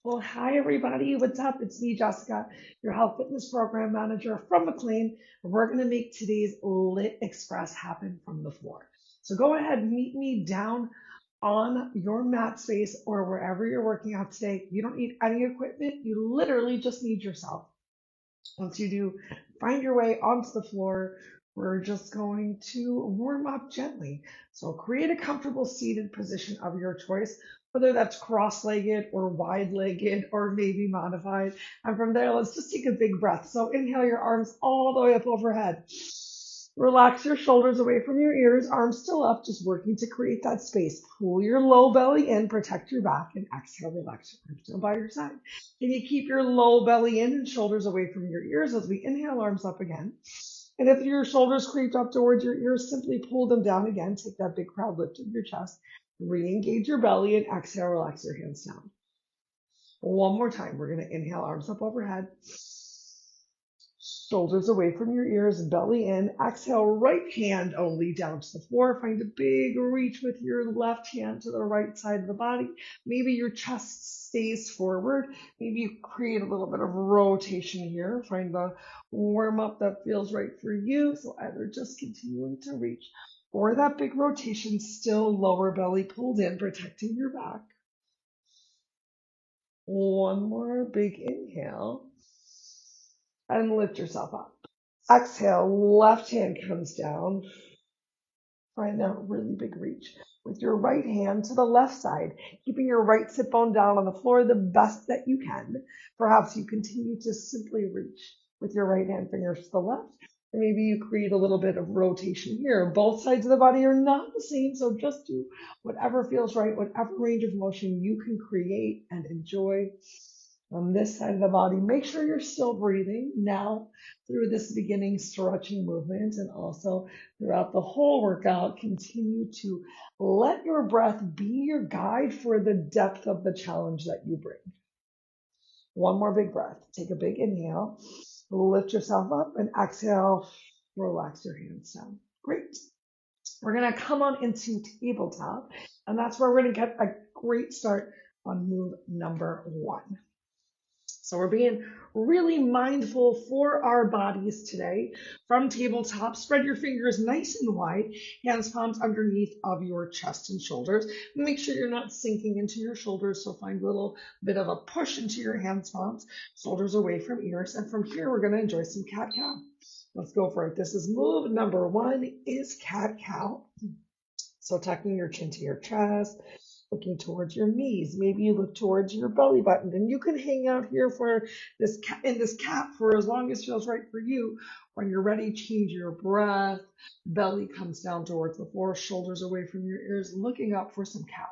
Well, hi everybody. What's up? It's me, Jessica, your health fitness program manager from McLean. And we're going to make today's LIIT Express happen from the floor. So go ahead and meet me down on your mat space or wherever you're working out today. You don't need any equipment. You literally just need yourself. Once you do find your way onto the floor, we're just going to warm up gently. So create a comfortable seated position of your choice, whether that's cross-legged or wide-legged or maybe modified. And from there, let's just take a big breath. So inhale your arms all the way up overhead. Relax your shoulders away from your ears, arms still up, just working to create that space. Pull your low belly in, protect your back, and exhale, relax your arms down by your side. Can you keep your low belly in and shoulders away from your ears as we inhale, arms up again? And if your shoulders creeped up towards your ears, simply pull them down again. Take that big proud lift of your chest. Re-engage your belly and exhale, relax your hands down. One more time. We're going to inhale, arms up overhead. Shoulders away from your ears, belly in. Exhale, right hand only down to the floor. Find a big reach with your left hand to the right side of the body. Maybe your chest stays forward. Maybe you create a little bit of rotation here. Find the warm up that feels right for you. So either just continuing to reach or that big rotation, still lower belly pulled in, protecting your back. One more big inhale and lift yourself up. Exhale, left hand comes down. Find that really big reach with your right hand to the left side, keeping your right sit bone down on the floor the best that you can. Perhaps you continue to simply reach with your right hand fingers to the left. And maybe you create a little bit of rotation here. Both sides of the body are not the same, so just do whatever feels right, whatever range of motion you can create and enjoy on this side of the body. Make sure you're still breathing now through this beginning stretching movement, and also throughout the whole workout, continue to let your breath be your guide for the depth of the challenge that you bring. One more big breath. Take a big inhale, lift yourself up, and exhale, relax your hands down. Great. We're going to come on into tabletop, and that's where we're going to get a great start on move number 1. So we're being really mindful for our bodies today. From tabletop, spread your fingers nice and wide, hands palms underneath of your chest and shoulders. Make sure you're not sinking into your shoulders, so find a little bit of a push into your hands palms, shoulders away from ears. And from here, we're going to enjoy some cat-cow. Let's go for it. This is move number 1 is cat-cow. So tucking your chin to your chest, looking towards your knees. Maybe you look towards your belly button, and you can hang out here for this in this cat for as long as feels right for you. When you're ready, change your breath. Belly comes down towards the floor, shoulders away from your ears, looking up for some cow.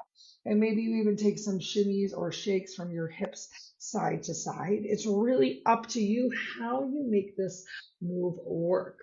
And maybe you even take some shimmies or shakes from your hips side to side. It's really up to you how you make this move work.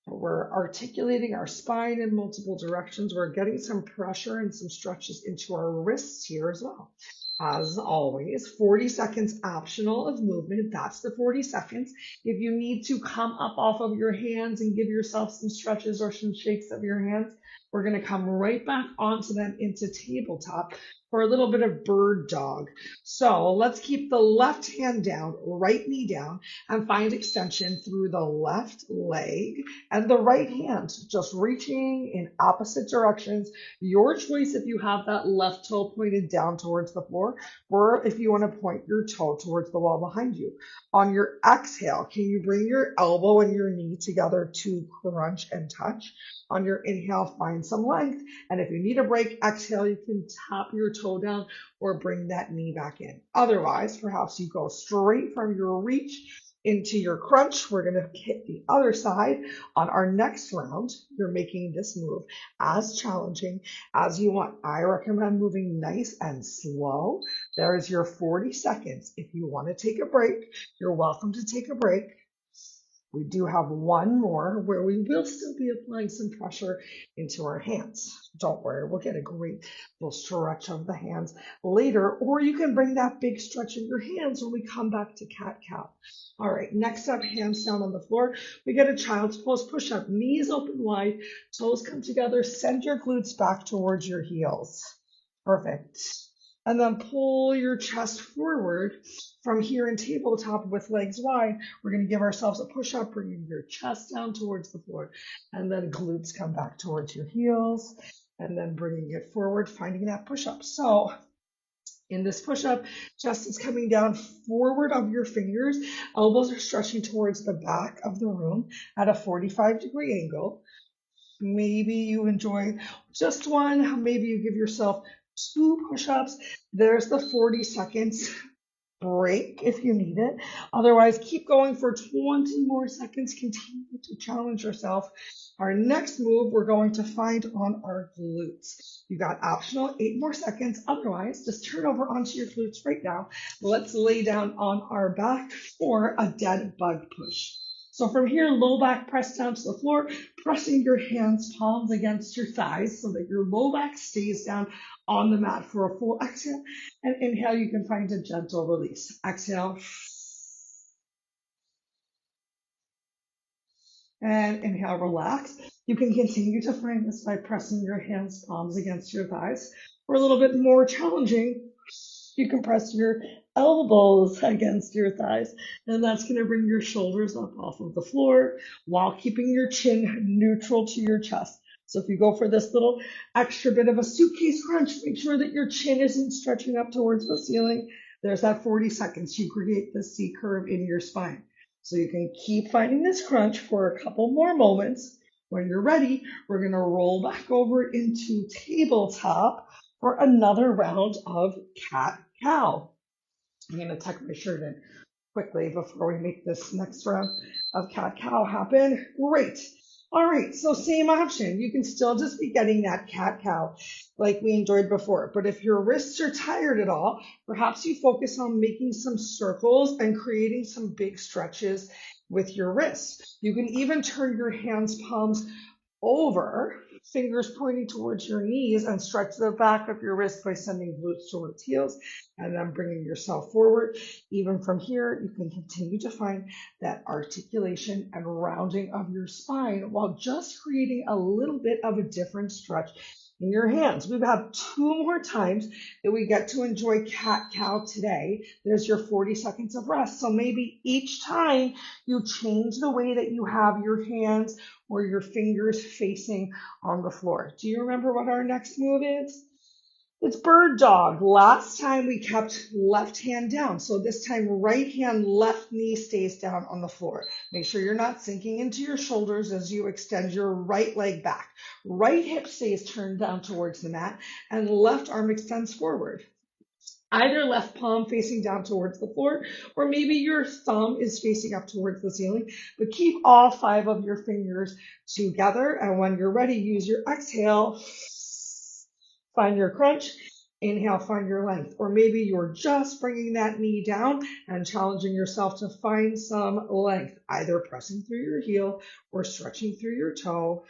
We're articulating our spine in multiple directions. We're getting some pressure and some stretches into our wrists here as well. As always, 40 seconds optional of movement. That's the 40 seconds. If you need to come up off of your hands and give yourself some stretches or some shakes of your hands, we're going to come right back onto them into tabletop for a little bit of bird dog. So let's keep the left hand down, right knee down, and find extension through the left leg and the right hand, just reaching in opposite directions. Your choice if you have that left toe pointed down towards the floor, or if you want to point your toe towards the wall behind you. On your exhale, can you bring your elbow and your knee together to crunch and touch? On your inhale, find some length. And if you need a break, exhale, you can tap your toe down or bring that knee back in. Otherwise, perhaps you go straight from your reach into your crunch. We're going to hit the other side on our next round. You're making this move as challenging as you want. I recommend moving nice and slow. There is your 40 seconds. If you want to take a break, you're welcome to take a break. We do have one more where we will still be applying some pressure into our hands. Don't worry, we'll get a great little stretch of the hands later, or you can bring that big stretch in your hands when we come back to cat-cow. All right, next up, hands down on the floor. We get a child's pose push-up, knees open wide, toes come together, send your glutes back towards your heels. Perfect. And then pull your chest forward from here in tabletop with legs wide. We're going to give ourselves a push-up, bringing your chest down towards the floor. And then glutes come back towards your heels. And then bringing it forward, finding that push-up. So in this push-up, chest is coming down forward of your fingers. Elbows are stretching towards the back of the room at a 45-degree angle. Maybe you enjoy just one. Maybe you give yourself 2 push-ups. There's the 40 seconds break if you need it. Otherwise, keep going for 20 more seconds. Continue to challenge yourself. Our next move, we're going to find on our glutes. You got optional 8 more seconds. Otherwise, just turn over onto your glutes right now. Let's lay down on our back for a dead bug push. So from here, low back press down to the floor, pressing your hands, palms against your thighs so that your low back stays down on the mat for a full exhale. And inhale, you can find a gentle release. Exhale. And inhale, relax. You can continue to find this by pressing your hands, palms against your thighs. Or a little bit more challenging, you can press your elbows against your thighs, and that's going to bring your shoulders up off of the floor while keeping your chin neutral to your chest. So if you go for this little extra bit of a suitcase crunch, make sure that your chin isn't stretching up towards the ceiling. There's that 40 seconds. You create the C curve in your spine. So you can keep finding this crunch for a couple more moments. When you're ready, we're going to roll back over into tabletop for another round of cat-cow. I'm going to tuck my shirt in quickly before we make this next round of cat-cow happen. Great. All right, so same option. You can still just be getting that cat-cow like we enjoyed before. But if your wrists are tired at all, perhaps you focus on making some circles and creating some big stretches with your wrists. You can even turn your hands, palms over, fingers pointing towards your knees, and stretch the back of your wrist by sending glutes towards heels and then bringing yourself forward. Even from here, you can continue to find that articulation and rounding of your spine while just creating a little bit of a different stretch in your hands. We've had 2 more times that we get to enjoy cat-cow today. There's your 40 seconds of rest. So maybe each time you change the way that you have your hands or your fingers facing on the floor. Do you remember what our next move is? It's bird dog. Last time we kept left hand down. So this time right hand, left knee stays down on the floor. Make sure you're not sinking into your shoulders as you extend your right leg back. Right hip stays turned down towards the mat and left arm extends forward. Either left palm facing down towards the floor, or maybe your thumb is facing up towards the ceiling, but keep all 5 of your fingers together. And when you're ready, use your exhale, find your crunch, inhale, find your length. Or maybe you're just bringing that knee down and challenging yourself to find some length, either pressing through your heel or stretching through your toe.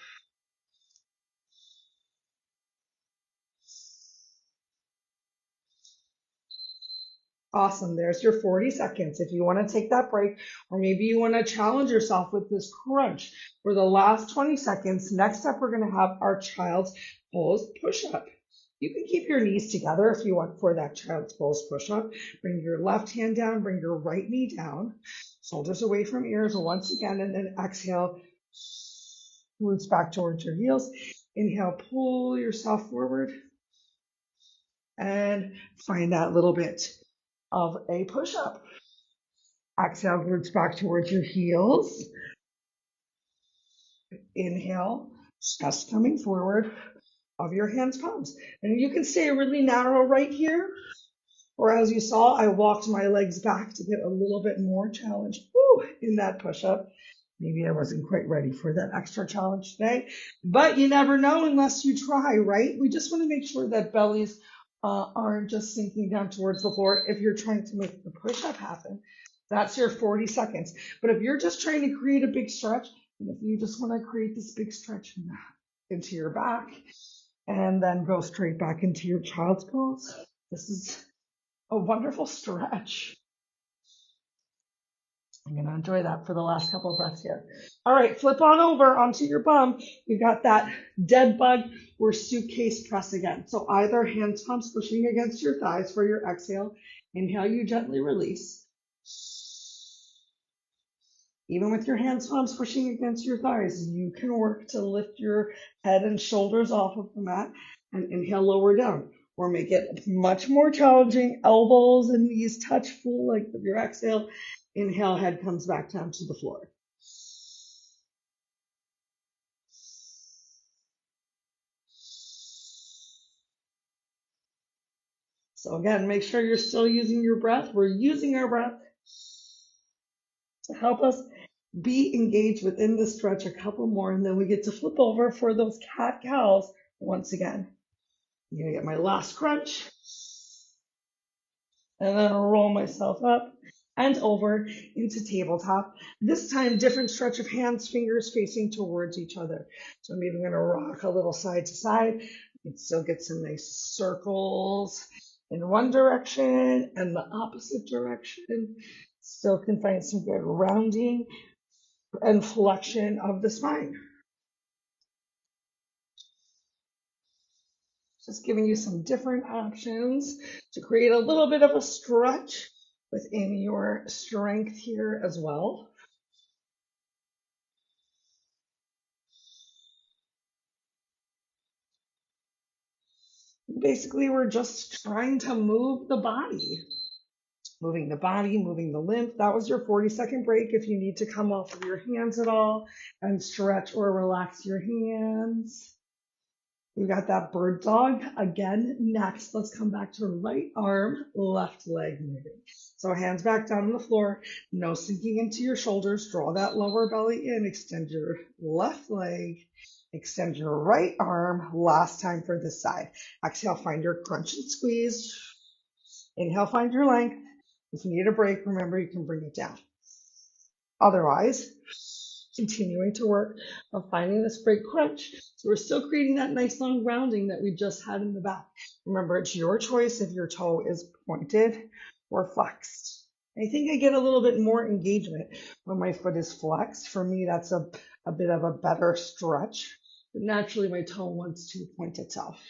Awesome. There's your 40 seconds. If you want to take that break, or maybe you want to challenge yourself with this crunch for the last 20 seconds, next up, we're going to have our child's pose push-up. You can keep your knees together if you want for that child's pose push-up. Bring your left hand down, bring your right knee down, shoulders away from ears once again, and then exhale, roots back towards your heels. Inhale, pull yourself forward, and find that little bit of a push-up. Exhale, glutes back towards your heels. Inhale, chest coming forward of your hands, palms. And you can stay really narrow right here. Or as you saw, I walked my legs back to get a little bit more challenge in that push-up. Maybe I wasn't quite ready for that extra challenge today, but you never know unless you try, right? We just want to make sure that bellies aren't just sinking down towards the floor if you're trying to make the push-up happen. That's your 40 seconds. But if you're just trying to create a big stretch, and if you just want to create this big stretch into your back and then go straight back into your child's pose, this is a wonderful stretch. I'm going to enjoy that for the last couple of breaths here. All right, flip on over onto your bum. We've got that dead bug or suitcase press again. So either hands palms pushing against your thighs for your exhale. Inhale, you gently release. Even with your hands palms pushing against your thighs, you can work to lift your head and shoulders off of the mat and inhale, lower down. Or make it much more challenging. Elbows and knees touch full length of your exhale. Inhale, head comes back down to the floor. So again, make sure you're still using your breath. We're using our breath to help us be engaged within the stretch a couple more, and then we get to flip over for those cat-cows once again. I'm gonna get my last crunch, and then I'll roll myself up and over into tabletop. This time, different stretch of hands, fingers facing towards each other. So maybe I'm gonna rock a little side to side. You can still get some nice circles in one direction and the opposite direction. Still can find some good rounding and flexion of the spine. Just giving you some different options to create a little bit of a stretch within your strength here as well. Basically, we're just trying to move the body. Moving the body, moving the lymph. That was your 40-second break. If you need to come off of your hands at all and stretch or relax your hands. We got that bird dog again. Next, let's come back to right arm, left leg moving. So hands back down on the floor, no sinking into your shoulders. Draw that lower belly in, extend your left leg, extend your right arm. Last time for this side. Exhale, find your crunch and squeeze. Inhale, find your length. If you need a break, remember you can bring it down. Otherwise, continuing to work on finding this great crunch. So we're still creating that nice long rounding that we just had in the back. Remember, it's your choice if your toe is pointed or flexed. I think I get a little bit more engagement when my foot is flexed. For me, that's a bit of a better stretch. But naturally, my toe wants to point itself.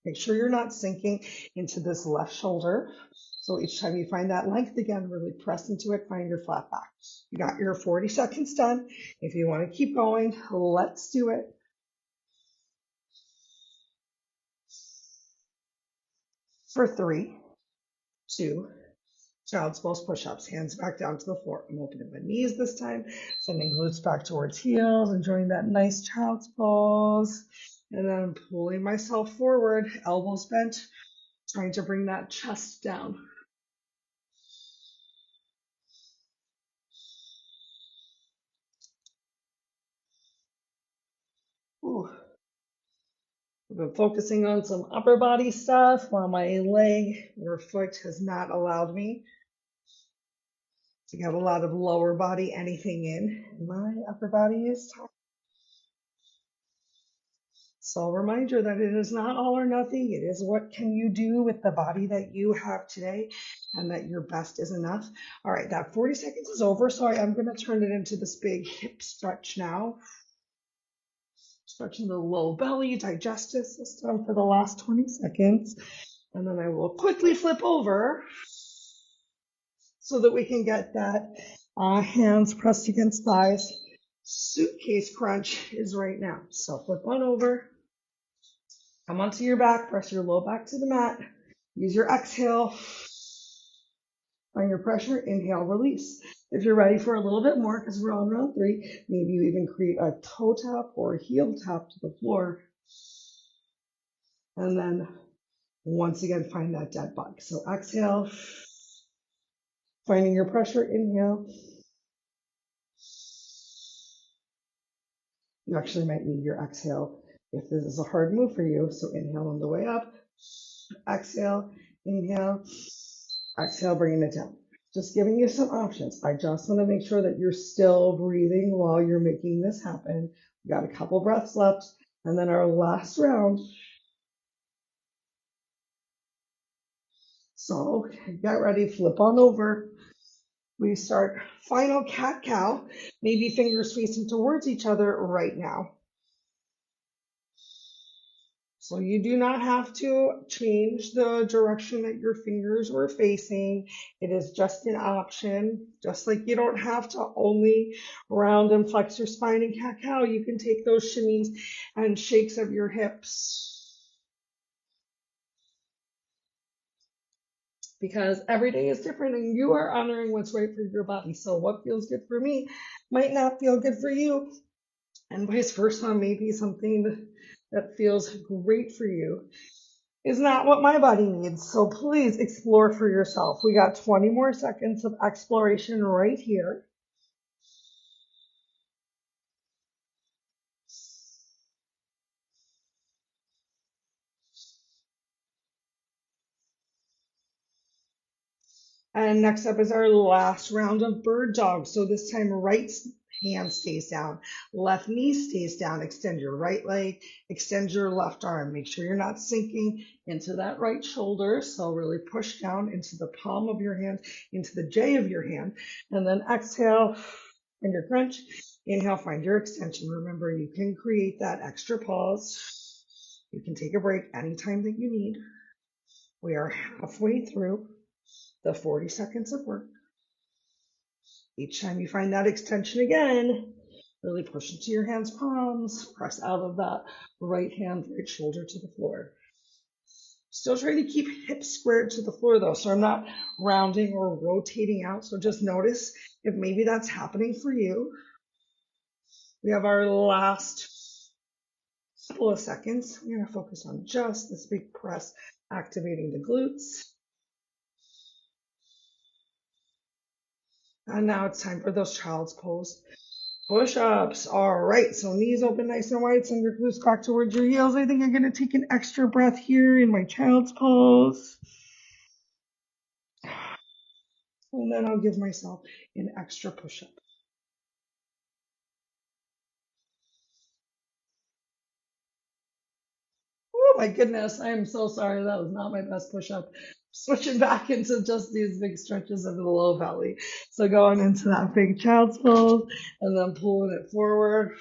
Make sure you're not sinking into this left shoulder. So each time you find that length again, really press into it, find your flat back. You got your 40 seconds done. If you want to keep going, let's do it. For 3, 2, child's pose push-ups, hands back down to the floor. I'm opening my knees this time, sending glutes back towards heels, enjoying that nice child's pose. And then I'm pulling myself forward, elbows bent, trying to bring that chest down. Ooh. I've been focusing on some upper body stuff while my leg or foot has not allowed me to get a lot of lower body anything in. My upper body is tight. So a reminder that it is not all or nothing. It is what can you do with the body that you have today and that your best is enough. All right, that 40 seconds is over. So I am going to turn it into this big hip stretch now. Stretching the low belly, digestive system for the last 20 seconds. And then I will quickly flip over so that we can get that hands pressed against thighs. Suitcase crunch is right now. So flip on over, come onto your back, press your low back to the mat, use your exhale, find your pressure, inhale, release. If you're ready for a little bit more, because we're on round 3, maybe you even create a toe tap or a heel tap to the floor. And then once again, find that dead bug. So exhale, finding your pressure, inhale. You actually might need your exhale if this is a hard move for you. So inhale on the way up, exhale, inhale, exhale, bringing it down. Just giving you some options. I just want to make sure that you're still breathing while you're making this happen. We got a couple breaths left, and then our last round. So get ready, flip on over. We start final cat-cow, maybe fingers facing towards each other right now. So you do not have to change the direction that your fingers were facing. It is just an option. Just like you don't have to only round and flex your spine in cat-cow, you can take those shimmies and shakes of your hips. Because every day is different and you are honoring what's right for your body. So what feels good for me might not feel good for you, and vice versa. Maybe something that feels great for you is not what my body needs. So please explore for yourself. We got 20 more seconds of exploration right here. And next up is our last round of bird dog. So this time, right hand stays down, left knee stays down. Extend your right leg, extend your left arm. Make sure you're not sinking into that right shoulder. So really push down into the palm of your hand, into the J of your hand. And then exhale and your crunch. Inhale, find your extension. Remember, you can create that extra pause. You can take a break anytime that you need. We are halfway through the 40 seconds of work. Each time you find that extension again, really push into your hands' palms, press out of that right hand, right shoulder to the floor. Still trying to keep hips squared to the floor though, so I'm not rounding or rotating out. So just notice if maybe that's happening for you. We have our last couple of seconds. I'm going to focus on just this big press, activating the glutes. And now it's time for those child's pose push-ups. All right, so knees open nice and wide, send your glutes back towards your heels. I think I'm going to take an extra breath here in my child's pose. And then I'll give myself an extra push-up. Oh my goodness, I am so sorry. That was not my best push-up. Switching back into just these big stretches of the low belly. So going into that big child's pose and then pulling it forward,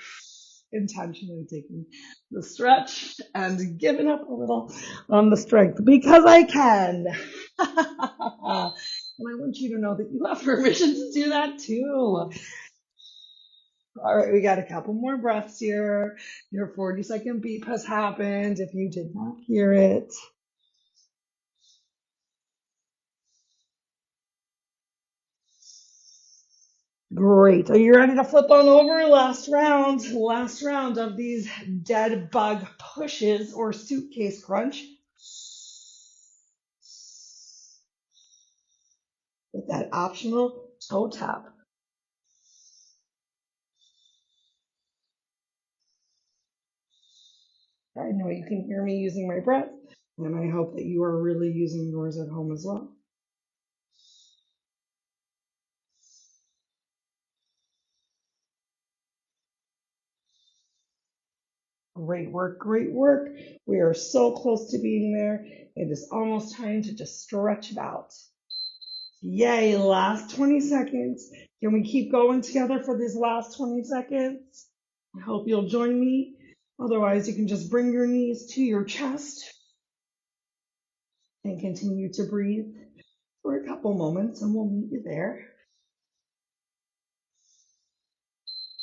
intentionally taking the stretch and giving up a little on the strength because I can. And I want you to know that you have permission to do that too. All right, we got a couple more breaths here. Your 40-second beep has happened if you did not hear it. Great. Are you ready to flip on over? Last round of these dead bug pushes or suitcase crunch. With that optional toe tap. I know you can hear me using my breath, and I hope that you are really using yours at home as well. Great work, great work. We are so close to being there. It is almost time to just stretch it out. Yay, last 20 seconds. Can we keep going together for these last 20 seconds? I hope you'll join me. Otherwise, you can just bring your knees to your chest and continue to breathe for a couple moments, and we'll meet you there.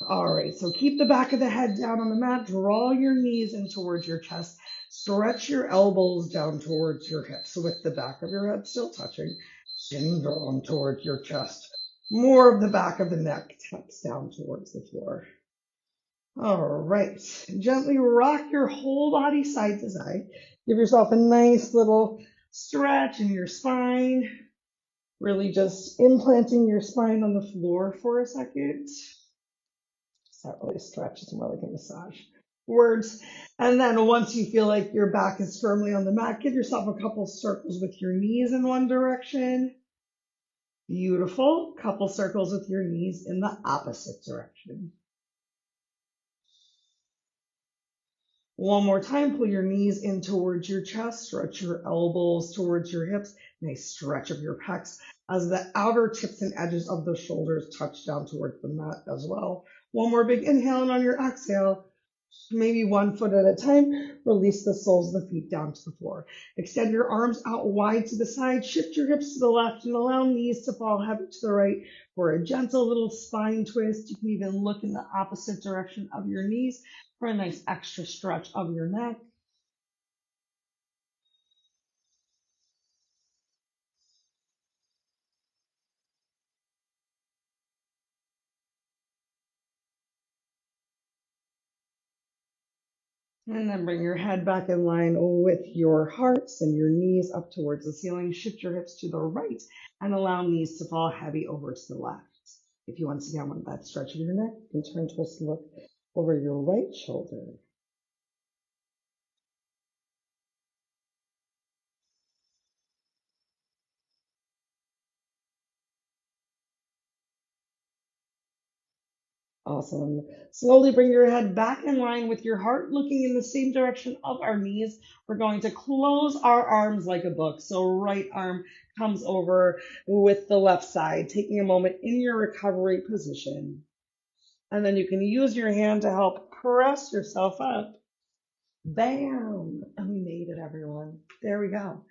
All right, so keep the back of the head down on the mat. Draw your knees in towards your chest. Stretch your elbows down towards your hips with the back of your head still touching. Chin down towards your chest. More of the back of the neck taps down towards the floor. All right, gently rock your whole body side to side. Give yourself a nice little stretch in your spine. Really just implanting your spine on the floor for a second. It's not really a stretch, it's more like a massage. Words. And then once you feel like your back is firmly on the mat, give yourself a couple circles with your knees in one direction. Beautiful. Couple circles with your knees in the opposite direction. One more time, pull your knees in towards your chest, stretch your elbows towards your hips, nice stretch of your pecs as the outer tips and edges of the shoulders touch down towards the mat as well. One more big inhale, and on your exhale, maybe 1 foot at a time, release the soles of the feet down to the floor. Extend your arms out wide to the side, shift your hips to the left, and allow knees to fall heavy to the right for a gentle little spine twist. You can even look in the opposite direction of your knees for a nice extra stretch of your neck. And then bring your head back in line with your heart. Send your knees up towards the ceiling. Shift your hips to the right and allow knees to fall heavy over to the left. If you once again want that stretch of your neck, you can turn, twist, and look over your right shoulder. Awesome. Slowly bring your head back in line with your heart, looking in the same direction of our knees. We're going to close our arms like a book. So right arm comes over with the left side, taking a moment in your recovery position. And then you can use your hand to help press yourself up. Bam! And we made it, everyone. There we go.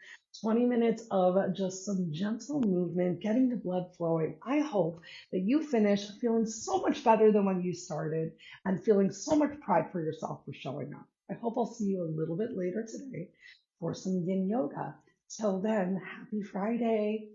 20 minutes of just some gentle movement, getting the blood flowing. I hope that you finish feeling so much better than when you started and feeling so much pride for yourself for showing up. I hope I'll see you a little bit later today for some yin yoga. Till then, happy Friday.